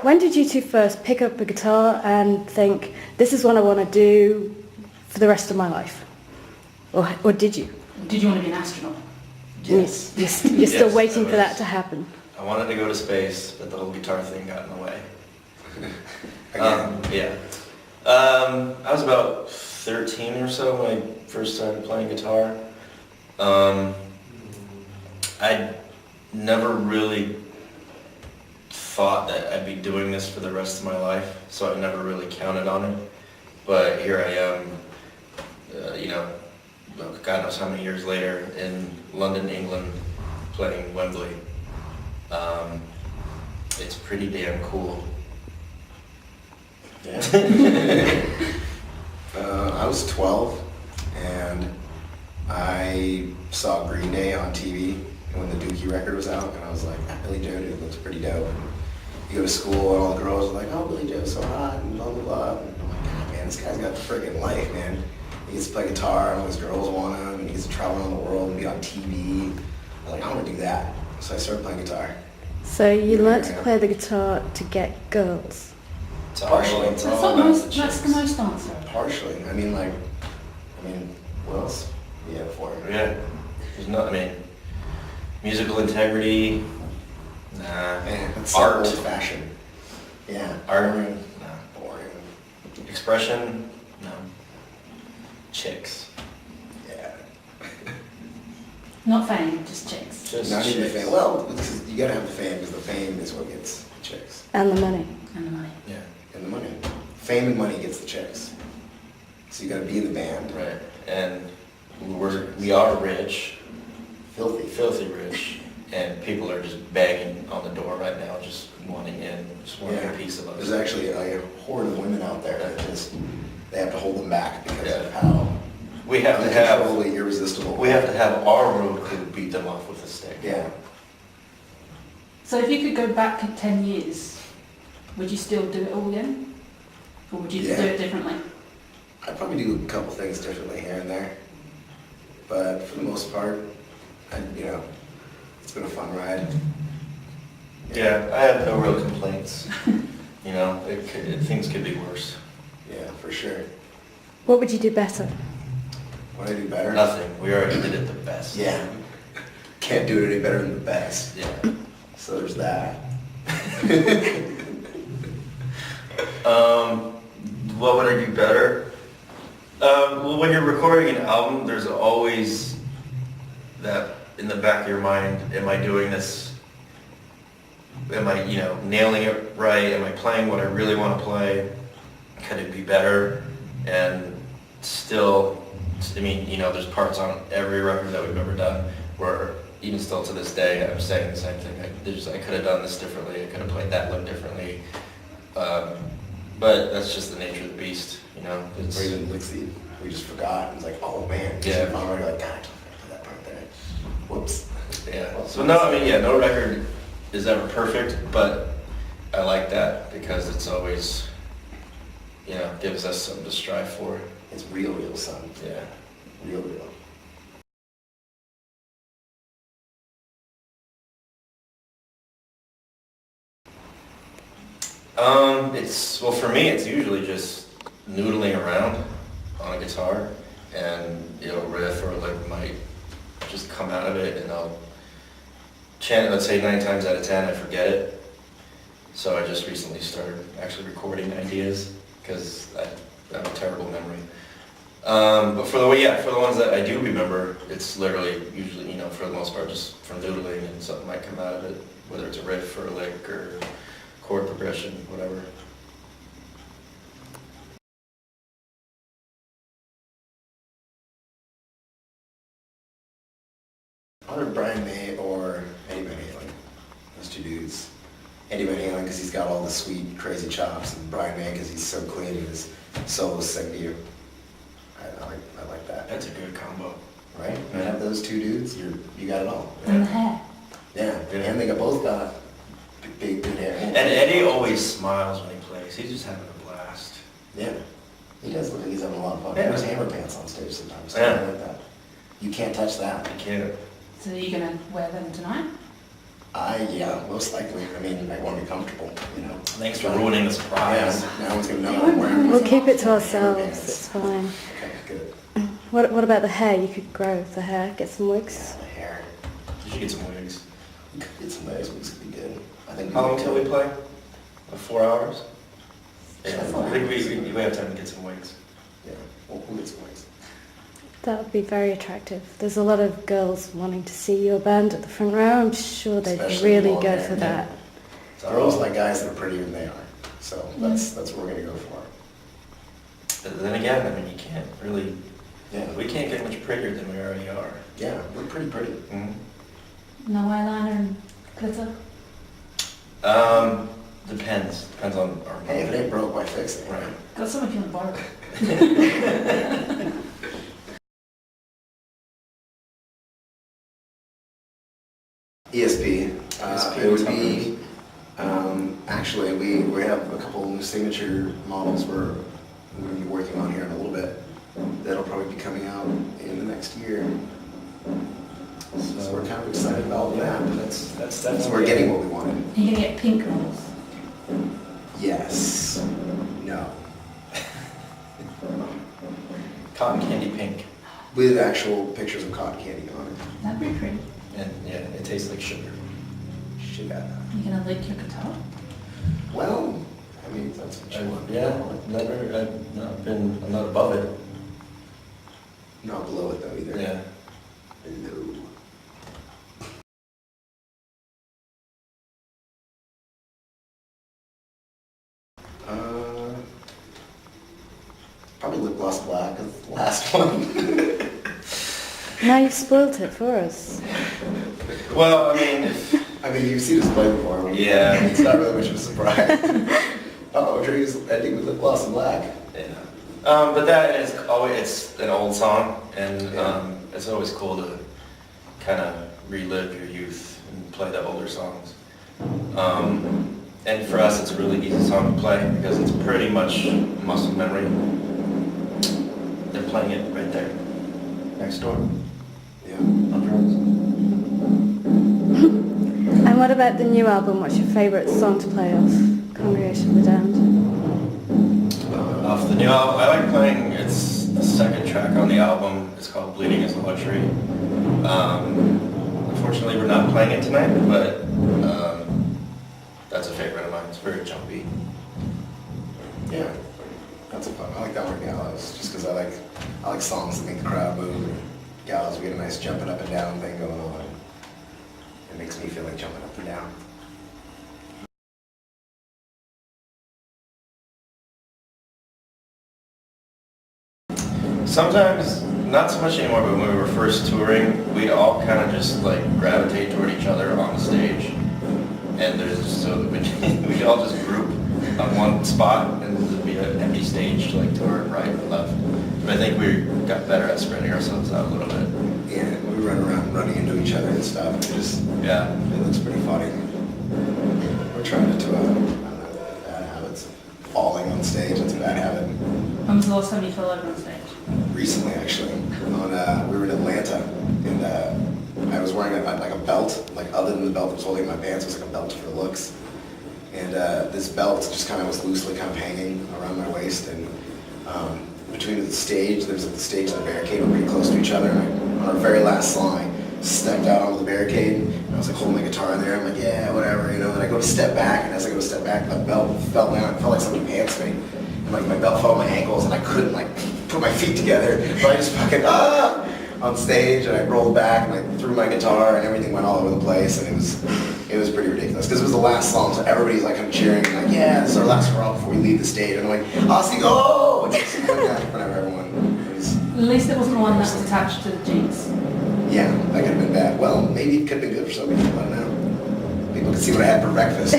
When did you two first pick up a guitar and think, this is what I want to do for the rest of my life? Or did you? Did you want to be an astronaut? Yes. You're still waiting for that to happen. I wanted to go to space, but the whole guitar thing got in the way. Yeah. I was about 13 or so when I first started playing guitar. I never really thought that I'd be doing this for the rest of my life, so I never really counted on it. But here I am, you know, God knows how many years later in London, England, playing Wembley. It's pretty damn cool. Yeah. I was 12 and I saw Green Day on TV when the Dookie record was out, and I was like, Billy Joe, dude, looks pretty dope. And you go to school and all the girls are like, oh, Billy Joe's so hot and blah, blah, blah. And I'm like, God, man, this guy's got the friggin' life, man. He gets to play guitar and all these girls want him, and he gets to travel around the world and be on TV. I was like, I want to do that. So I started playing guitar. So you learnt to play the guitar to get girls? Partially. That's the most answer. Partially. I mean, what else? Yeah, for it. Yeah. There's no, I mean, musical integrity, nah. Man, that's art. so old-fashioned. Yeah. Art, Boring. nah. Boring. Expression, no. Chicks. Yeah. Not fame, just chicks. Just Not even the chicks. fame. Well, you gotta have the fame because the fame is what gets the chicks. And the money. And the money. Yeah. And the money. Fame and money gets the chicks. So you gotta be in the band. Right. And we are rich, Filthy. rich, and people are just banging on the door right now, just wanting in, just wanting a piece of us. There's actually a horde of women out there that just, they have to hold them back because Yeah. of how We have to have, uncontrollably irresistible. we have to have our road crew beat them off with a stick. Yeah. So if you could go back 10 years, would you still do it all again? Or would you Yeah. do it differently? I'd probably do a couple things differently here and there. But for the most part, it's been a fun ride. Yeah, I have no real complaints. You know, things could be worse. Yeah, for sure. What would you do better? What do I do better? Nothing. We already did it the best. Yeah. Can't do it any better than the best. Yeah. So there's that. What would I do better? Well, when you're recording an album, there's always that in the back of your mind, am I doing this? Am I, nailing it right? Am I playing what I really want to play? Could it be better? And still, I mean, there's parts on every record that we've ever done where even still to this day, I'm saying the same thing. I could have done this differently. I could have played that note differently. But that's just the nature of the beast, It's, Or even licks that we just forgot. It's like, oh man. Yeah. I'm already like, God, I totally put that part there. Whoops. yeah. So no, I mean, no record is ever perfect, but I like that because it's always, gives us something to strive for. It's real, son. Yeah. Real. Well, for me, it's usually just noodling around on a guitar, and riff or lick might just come out of it, and I'll chant it. Let's say 9 times out of 10, I forget it. So I just recently started actually recording ideas because I have a terrible memory. But for the ones that I do remember, it's literally usually, for the most part, just from noodling, and something might come out of it, whether it's a riff or a lick or chord progression, whatever. Either Brian May or Eddie Van Halen. Those two dudes. Eddie Van Halen because he's got all the sweet, crazy chops, and Brian May because he's so clean and his solos sing to you. I like that. That's a good combo. Right? You have those two dudes, you got it all. And the hair. Yeah, and they both got big, good hair. And Eddie always smiles when he plays. He's just having a blast. Yeah. He does look like he's having a lot of fun. Yeah. He wears hammer pants on stage sometimes. Yeah. Like that. You can't touch that. I can't. So are you going to wear them tonight? Yeah, most likely. I mean, I want to be comfortable, you know. Thanks for ruining the surprise. Yeah, no one's gonna know I'm wearing. We'll keep it to ourselves, it's fine. Okay, good. What about the hair? You could grow the hair, get some wigs. Yeah, the hair. You should get some wigs. We could get some nice wigs, could be good. I think. How long till we play? 4 hours? Yeah, Sure. I think we have time to get some wigs. Yeah, we'll get some wigs. That would be very attractive. There's a lot of girls wanting to see your band at the front row. I'm sure they'd Especially really long go hair, for yeah. that. Girls like guys that are prettier than they are. So that's what we're gonna go for. But then again, I mean, you can't really, Yeah. we can't get much prettier than we already are. Yeah, we're pretty. Mhm. No eyeliner and glitter? Depends. Depends on our Hey, if it ain't broke, why fix it? Right. Got something you can borrow. ESP. ESP, It would what's be, actually, we have a couple new signature models we're going to be working on here in a little bit. That'll probably be coming out in the next year. So we're kind of excited about that. That's So definitely. we're getting what we wanted. You're gonna get pink models. Yes. No. Cotton candy pink. With actual pictures of cotton candy on it. That'd be pretty. And yeah, it tastes like sugar. Shit. You gonna lick your guitar? Well, I mean, that's what you want. I'm not above it. Not below it though either. Yeah. Below. Probably lip gloss black is the last one. Now you've spoilt it for us. Well, I mean, you've seen us play before. Yeah. It's not really much of a surprise. Oh, Drew's ending with lip gloss and black. yeah. But that is always, it's an old song, and Yeah. it's always cool to kind of relive your youth and play the older songs. And for us, it's a really easy song to play because it's pretty much muscle memory. They're playing it right there, next door, Yeah. on drums. And what about the new album? What's your favourite song to play off Congregation of the Damned? Off the new album, I like playing, it's the second track on the album. It's called Bleeding is a Luxury. Unfortunately, we're not playing it tonight, but that's a favorite of mine. It's very jumpy. Yeah. That's a fun. I like that one, Gallows, just because I like songs that make the crowd move. Gallows, we get a nice jumping up and down thing going on. It makes me feel like jumping up and down. Sometimes, not so much anymore, but when we were first touring, we'd all kind of just like gravitate toward each other on stage. And there's just so that we'd all just group on one spot and there'd be an empty stage like to our right and left. But I think we got better at spreading ourselves out a little bit. Yeah, we run around running into each other and stuff. Yeah. It looks pretty funny. We're trying not to, I don't know, bad habits. Falling on stage, that's a bad habit. When was the last time you fell over on stage? Recently, actually, we were in Atlanta, and I was wearing like a belt, like other than the belt that was holding my pants, was like a belt for looks. And this belt just kind of was loosely kind of hanging around my waist, and between the stage, there's like the stage and the barricade were pretty close to each other. And on our very last song, I stepped out onto the barricade, and I was like holding my guitar in there. I'm like, yeah, whatever, you know. And I go to step back, and as I go to step back, the belt fell down. It felt like somebody pants me, and like my belt fell on my ankles, and I couldn't like put my feet together. So I just fucking on stage, and I rolled back, and I threw my guitar, and everything went all over the place, and it was pretty ridiculous because it was the last song, so everybody's like kind of cheering, and like, yeah, this is our last hurrah before we leave the stage, and I'm like, Aussie, go! And just doing that in front of everyone. At least it wasn't the one that was attached to the jeans. Yeah, that could have been bad. Well, maybe it could have been good for some people. I don't know. People could see what I had for breakfast.